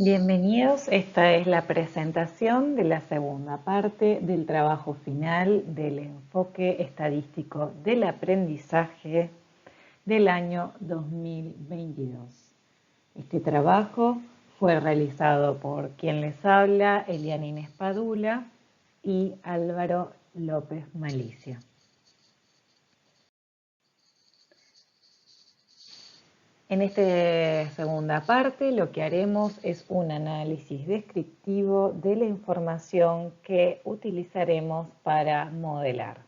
Bienvenidos, esta es la presentación de la segunda parte del trabajo final del enfoque estadístico del aprendizaje del año 2022. Este trabajo fue realizado por quien les habla, Eliana Inés Padula y Álvaro López Malicia. En esta segunda parte lo que haremos es un análisis descriptivo de la información que utilizaremos para modelar.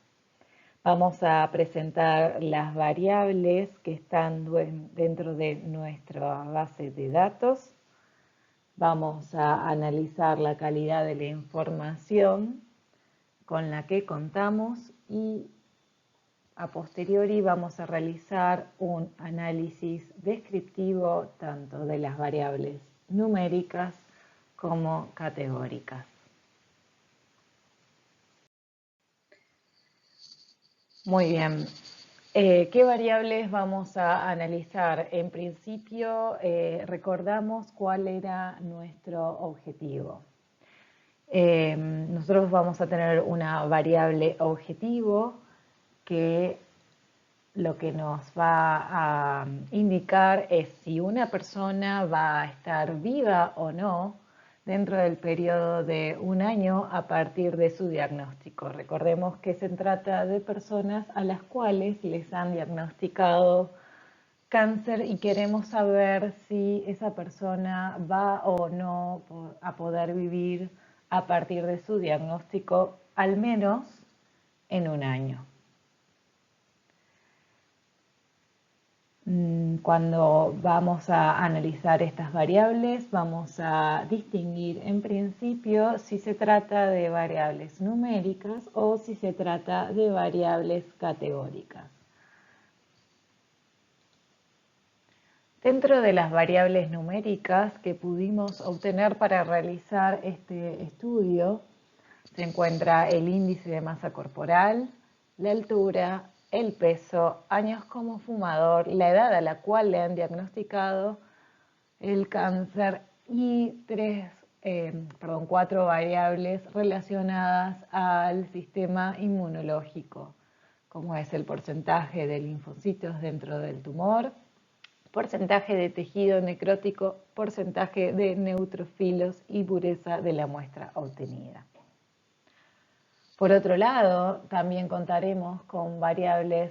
Vamos a presentar las variables que están dentro de nuestra base de datos. Vamos a analizar la calidad de la información con la que contamos y a posteriori vamos a realizar un análisis descriptivo tanto de las variables numéricas como categóricas. Muy bien. ¿Qué variables vamos a analizar? En principio, recordamos cuál era nuestro objetivo. Nosotros vamos a tener una variable objetivo que lo que nos va a indicar es si una persona va a estar viva o no dentro del periodo de un año a partir de su diagnóstico. Recordemos que se trata de personas a las cuales les han diagnosticado cáncer y queremos saber si esa persona va o no a poder vivir a partir de su diagnóstico al menos en un año. Cuando vamos a analizar estas variables, vamos a distinguir en principio si se trata de variables numéricas o si se trata de variables categóricas. Dentro de las variables numéricas que pudimos obtener para realizar este estudio, se encuentra el índice de masa corporal, la altura, el peso, años como fumador, la edad a la cual le han diagnosticado el cáncer y cuatro variables relacionadas al sistema inmunológico, como es el porcentaje de linfocitos dentro del tumor, porcentaje de tejido necrótico, porcentaje de neutrófilos y pureza de la muestra obtenida. Por otro lado, también contaremos con variables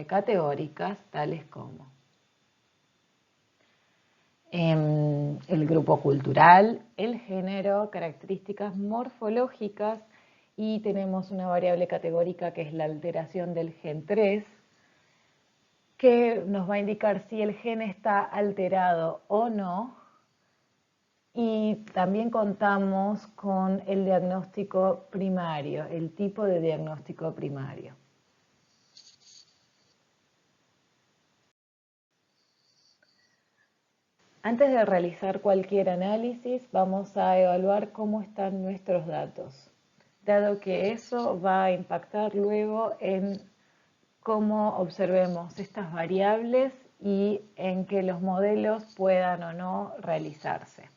categóricas, tales como el grupo cultural, el género, características morfológicas y tenemos una variable categórica que es la alteración del gen 3, que nos va a indicar si el gen está alterado o no. Y también contamos con el diagnóstico primario, el tipo de diagnóstico primario. Antes de realizar cualquier análisis, vamos a evaluar cómo están nuestros datos, dado que eso va a impactar luego en cómo observemos estas variables y en que los modelos puedan o no realizarse.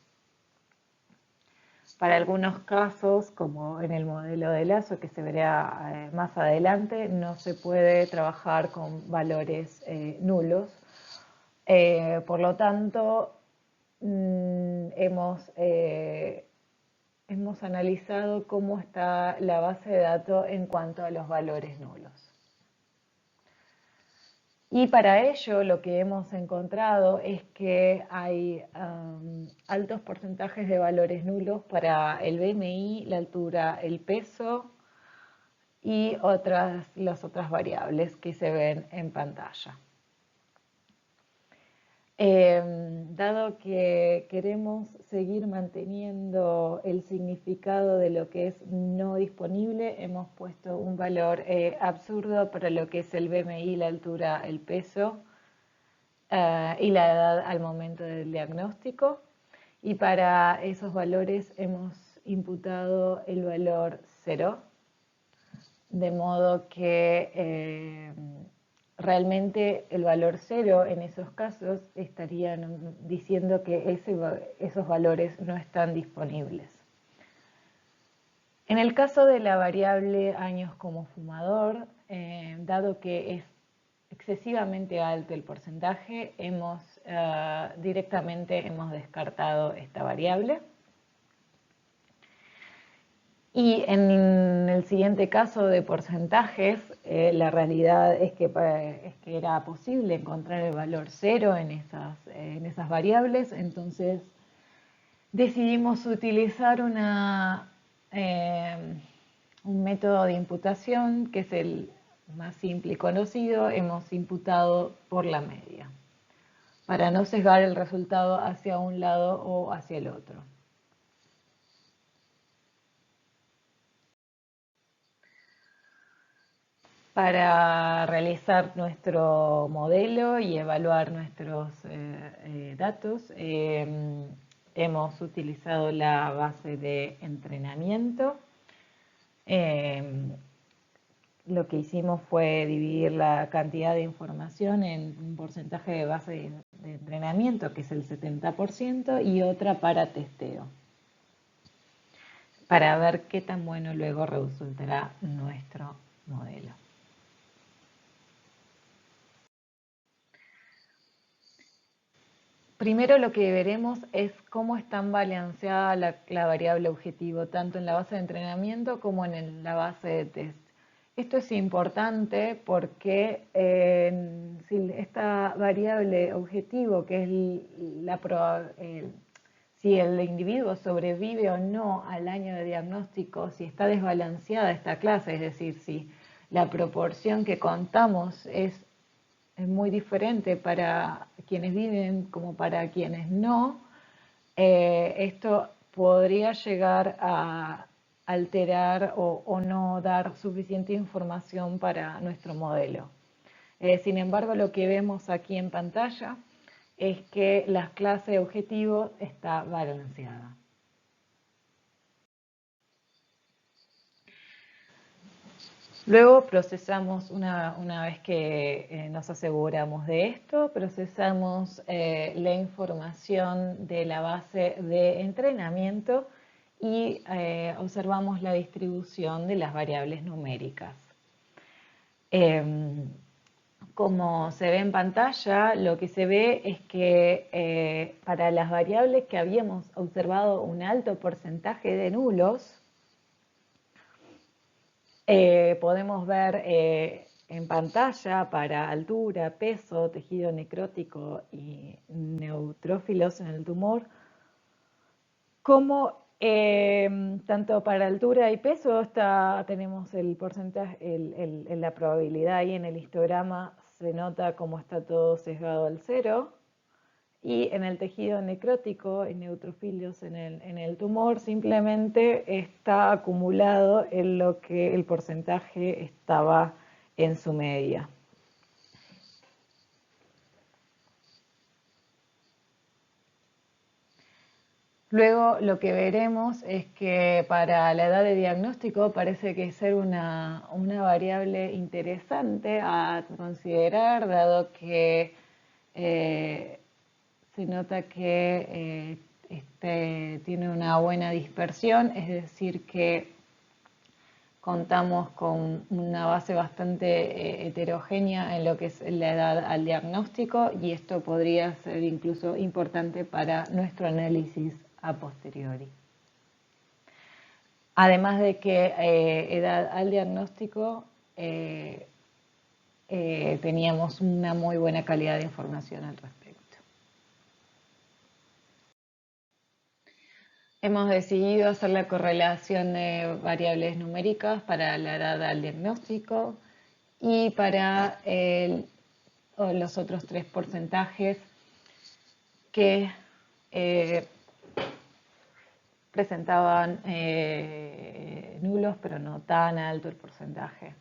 Para algunos casos, como en el modelo de Lazo que se verá más adelante, no se puede trabajar con valores nulos. Por lo tanto, hemos analizado cómo está la base de datos en cuanto a los valores nulos. Y para ello lo que hemos encontrado es que hay altos porcentajes de valores nulos para el BMI, la altura, el peso y las otras variables que se ven en pantalla. Dado que queremos seguir manteniendo el significado de lo que es no disponible, hemos puesto un valor absurdo para lo que es el BMI, la altura, el peso y la edad al momento del diagnóstico. Y para esos valores hemos imputado el valor 0, de modo que realmente el valor 0 en esos casos estarían diciendo que esos valores no están disponibles. En el caso de la variable años como fumador, dado que es excesivamente alto el porcentaje, directamente hemos descartado esta variable. Y en el siguiente caso de porcentajes, la realidad es que era posible encontrar el valor 0 en esas variables, entonces decidimos utilizar un método de imputación que es el más simple y conocido. Hemos imputado por la media, para no sesgar el resultado hacia un lado o hacia el otro. Para realizar nuestro modelo y evaluar nuestros datos, hemos utilizado la base de entrenamiento. Lo que hicimos fue dividir la cantidad de información en un porcentaje de base de entrenamiento, que es el 70%, y otra para testeo, para ver qué tan bueno luego resultará nuestro modelo. Primero lo que veremos es cómo están balanceada la variable objetivo, tanto en la base de entrenamiento como en la base de test. Esto es importante porque si esta variable objetivo, que es si el individuo sobrevive o no al año de diagnóstico, si está desbalanceada esta clase, es decir, si la proporción que contamos es muy diferente para quienes viven como para quienes no, esto podría llegar a alterar o no dar suficiente información para nuestro modelo. Sin embargo, lo que vemos aquí en pantalla es que la clase objetivo está balanceada. Luego procesamos, una vez que nos aseguramos de esto, procesamos la información de la base de entrenamiento y observamos la distribución de las variables numéricas. Como se ve en pantalla, lo que se ve es que para las variables que habíamos observado un alto porcentaje de nulos, podemos ver en pantalla para altura, peso, tejido necrótico y neutrófilos en el tumor, como tanto para altura y peso tenemos el porcentaje, la probabilidad ahí en el histograma se nota como está todo sesgado al 0. Y en el tejido necrótico, en neutrofilios en el tumor, simplemente está acumulado en lo que el porcentaje estaba en su media. Luego lo que veremos es que para la edad de diagnóstico parece que ser una variable interesante a considerar, dado que se nota que tiene una buena dispersión, es decir que contamos con una base bastante heterogénea en lo que es la edad al diagnóstico, y esto podría ser incluso importante para nuestro análisis a posteriori. Además de que edad al diagnóstico teníamos una muy buena calidad de información al respecto. Hemos decidido hacer la correlación de variables numéricas para la edad al diagnóstico y para los otros 3 porcentajes que presentaban nulos, pero no tan alto el porcentaje.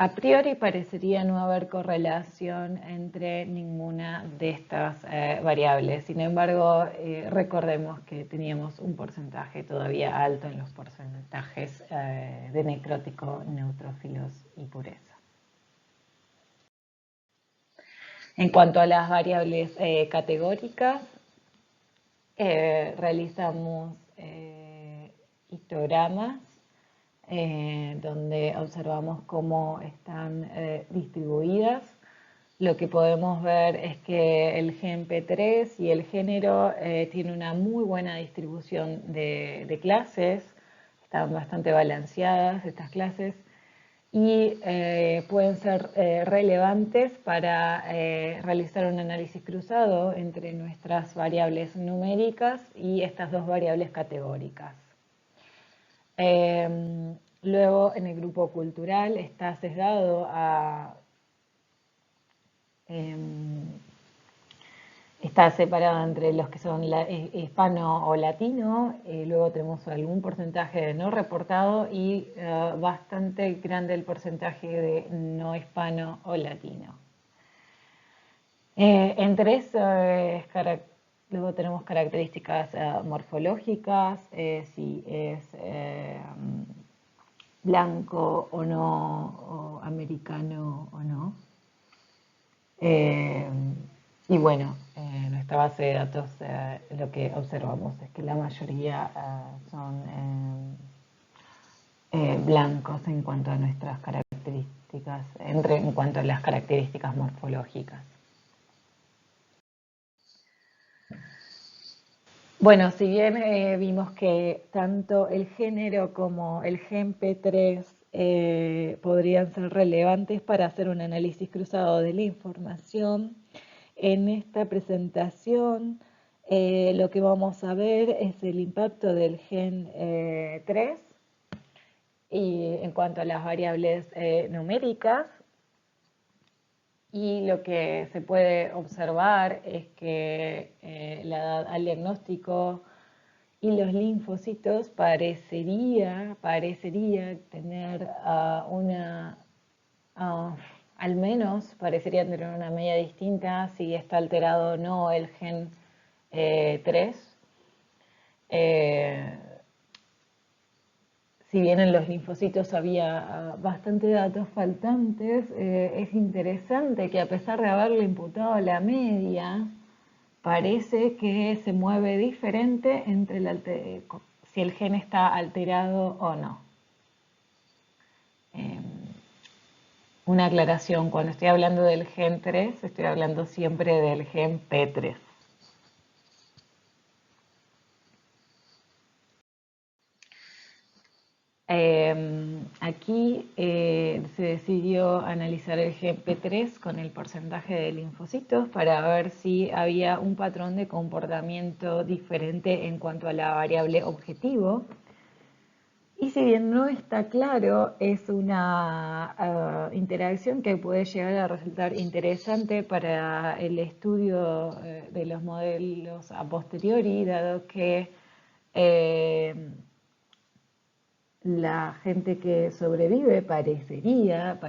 A priori parecería no haber correlación entre ninguna de estas variables. Sin embargo, recordemos que teníamos un porcentaje todavía alto en los porcentajes de necrótico, neutrófilos y pureza. En cuanto a las variables categóricas, realizamos histogramas donde observamos cómo están distribuidas. Lo que podemos ver es que el gen P3 y el género tienen una muy buena distribución de clases, están bastante balanceadas estas clases y pueden ser relevantes para realizar un análisis cruzado entre nuestras variables numéricas y estas dos variables categóricas. Luego, en el grupo cultural está sesgado a... está separado entre los que son hispano o latino, luego tenemos algún porcentaje de no reportado y bastante grande el porcentaje de no hispano o latino. Entre eso, luego tenemos características morfológicas, si es blanco o no, o americano o no. Y bueno, nuestra base de datos lo que observamos es que la mayoría son blancos en cuanto a nuestras características, en cuanto a las características morfológicas. Bueno, si bien vimos que tanto el género como el gen P3 podrían ser relevantes para hacer un análisis cruzado de la información, en esta presentación lo que vamos a ver es el impacto del gen 3 y en cuanto a las variables numéricas. Y lo que se puede observar es que la edad al diagnóstico y los linfocitos parecería tener al menos parecerían tener una medida distinta si está alterado o no el gen 3. Si bien en los linfocitos había bastante datos faltantes, es interesante que a pesar de haberle imputado la media, parece que se mueve diferente entre si el gen está alterado o no. Una aclaración, cuando estoy hablando del gen 3, estoy hablando siempre del gen P3. Aquí se decidió analizar el gen P3 con el porcentaje de linfocitos para ver si había un patrón de comportamiento diferente en cuanto a la variable objetivo. Y si bien no está claro, es una interacción que puede llegar a resultar interesante para el estudio de los modelos a posteriori, dado que la gente que sobrevive parecería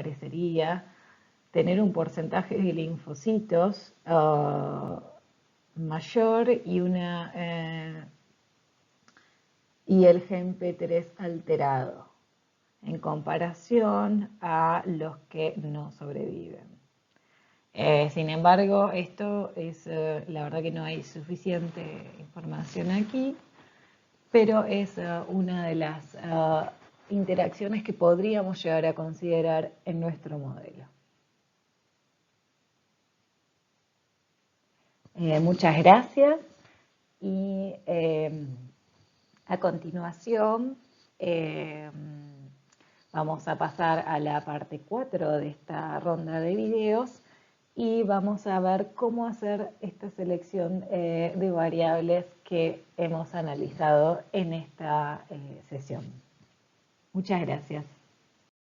tener un porcentaje de linfocitos mayor y el gen P3 alterado en comparación a los que no sobreviven. Sin embargo, esto es, la verdad que no hay suficiente información aquí, pero es una de las interacciones que podríamos llegar a considerar en nuestro modelo. Muchas gracias y a continuación vamos a pasar a la parte 4 de esta ronda de videos y vamos a ver cómo hacer esta selección de variables que hemos analizado en esta sesión. Muchas gracias.